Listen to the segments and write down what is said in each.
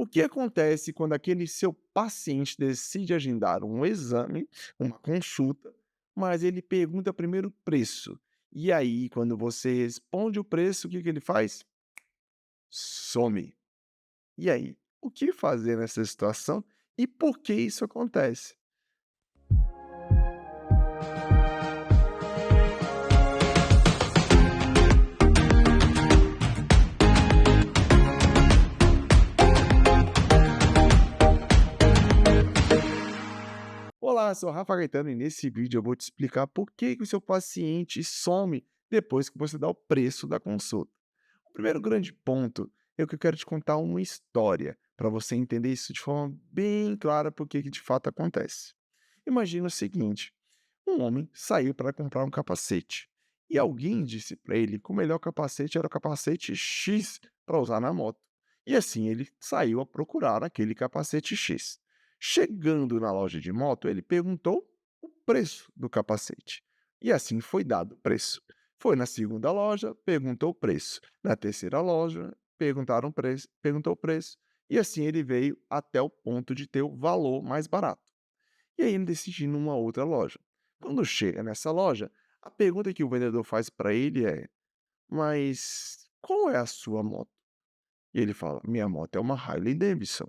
O que acontece quando aquele seu paciente decide agendar um exame, uma consulta, mas ele pergunta primeiro o preço? E aí, quando você responde o preço, o que que ele faz? Some. E aí, o que fazer nessa situação e por que isso acontece? Olá, sou o Rafa Gaetano e nesse vídeo eu vou te explicar por que que o seu paciente some depois que você dá o preço da consulta. O primeiro grande ponto é que eu quero te contar uma história para você entender isso de forma bem clara por que que de fato acontece. Imagina o seguinte: um homem saiu para comprar um capacete e alguém disse para ele que o melhor capacete era o capacete X para usar na moto. E assim ele saiu a procurar aquele capacete X. Chegando na loja de moto, ele perguntou o preço do capacete. E assim foi dado o preço. Foi na segunda loja, perguntou o preço. Na terceira loja, perguntaram o preço, perguntou o preço. E assim ele veio até o ponto de ter o valor mais barato. E aí ele decide ir numa outra loja. Quando chega nessa loja, a pergunta que o vendedor faz para ele é: "Mas qual é a sua moto?" E ele fala: "Minha moto é uma Harley Davidson."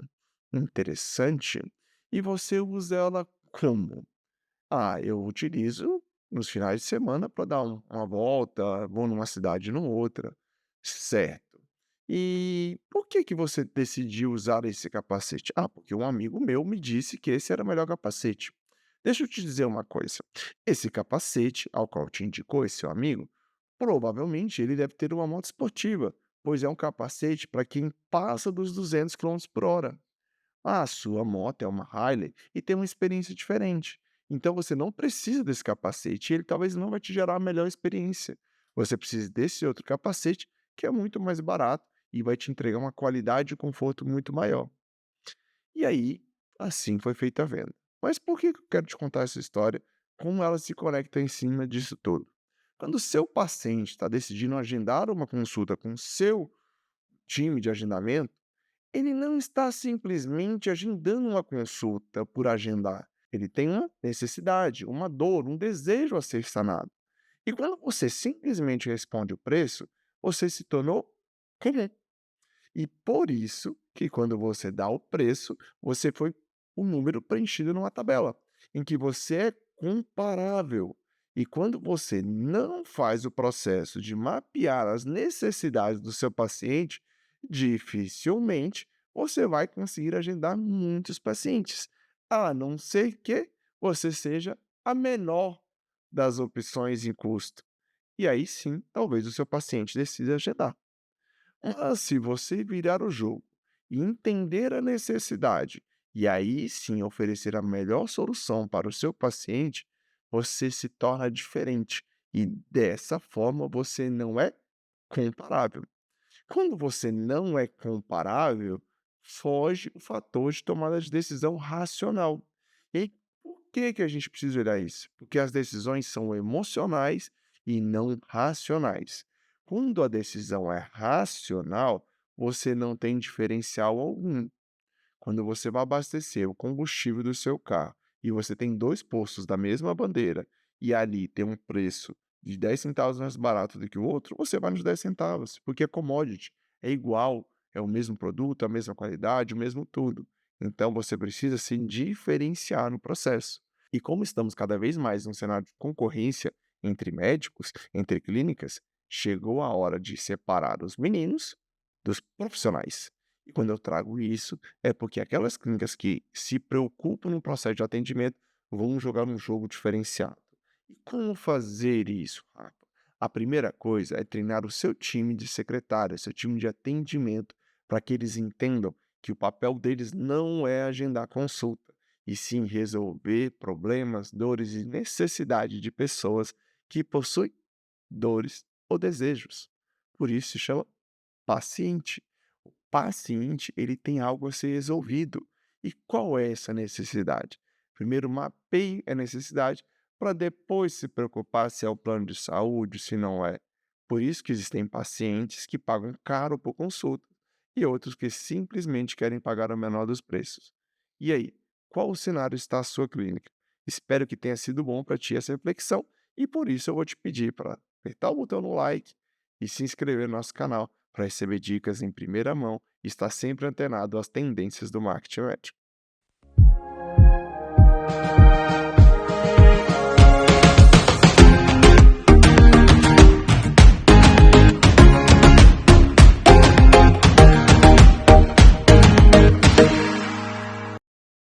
"Interessante. E você usa ela como?" "Ah, eu utilizo nos finais de semana para dar uma volta, vou numa cidade e outra." "Certo. E por que que você decidiu usar esse capacete?" "Ah, porque um amigo meu me disse que esse era o melhor capacete." "Deixa eu te dizer uma coisa, esse capacete ao qual te indicou esse seu amigo, provavelmente ele deve ter uma moto esportiva, pois é um capacete para quem passa dos 200 quilômetros por hora. A sua moto é uma Harley e tem uma experiência diferente. Então você não precisa desse capacete e ele talvez não vai te gerar a melhor experiência. Você precisa desse outro capacete que é muito mais barato e vai te entregar uma qualidade e conforto muito maior." E aí, assim foi feita a venda. Mas por que que eu quero te contar essa história? Como ela se conecta em cima disso tudo? Quando o seu paciente está decidindo agendar uma consulta com o seu time de agendamento, ele não está simplesmente agendando uma consulta por agendar. Ele tem uma necessidade, uma dor, um desejo a ser sanado. E quando você simplesmente responde o preço, você se tornou comum. E por isso que quando você dá o preço, você foi um número preenchido numa tabela, em que você é comparável. E quando você não faz o processo de mapear as necessidades do seu paciente, dificilmente você vai conseguir agendar muitos pacientes, a não ser que você seja a menor das opções em custo. E aí sim, talvez o seu paciente decida agendar. Mas se você virar o jogo e entender a necessidade, e aí sim oferecer a melhor solução para o seu paciente, você se torna diferente. E dessa forma você não é comparável. Quando você não é comparável, foge o fator de tomada de decisão racional. E aí, por que que a gente precisa olhar isso? Porque as decisões são emocionais e não racionais. Quando a decisão é racional, você não tem diferencial algum. Quando você vai abastecer o combustível do seu carro e você tem 2 postos da mesma bandeira e ali tem um preço de 10 centavos mais barato do que o outro, você vai nos 10 centavos, porque é commodity, é igual, é o mesmo produto, a mesma qualidade, o mesmo tudo. Então você precisa se diferenciar no processo. E como estamos cada vez mais num cenário de concorrência entre médicos, entre clínicas, chegou a hora de separar os meninos dos profissionais. E quando eu trago isso, é porque aquelas clínicas que se preocupam no processo de atendimento vão jogar um jogo diferenciado. E como fazer isso, Rafa? A primeira coisa é treinar o seu time de secretária, seu time de atendimento, para que eles entendam que o papel deles não é agendar consulta, e sim resolver problemas, dores e necessidade de pessoas que possuem dores ou desejos. Por isso se chama paciente. O paciente, ele tem algo a ser resolvido. E qual é essa necessidade? Primeiro mapeie a necessidade para depois se preocupar se é o plano de saúde, se não é. Por isso que existem pacientes que pagam caro por consulta e outros que simplesmente querem pagar o menor dos preços. E aí, qual o cenário está a sua clínica? Espero que tenha sido bom para ti essa reflexão e por isso eu vou te pedir para apertar o botão no like e se inscrever no nosso canal para receber dicas em primeira mão e estar sempre antenado às tendências do marketing médico.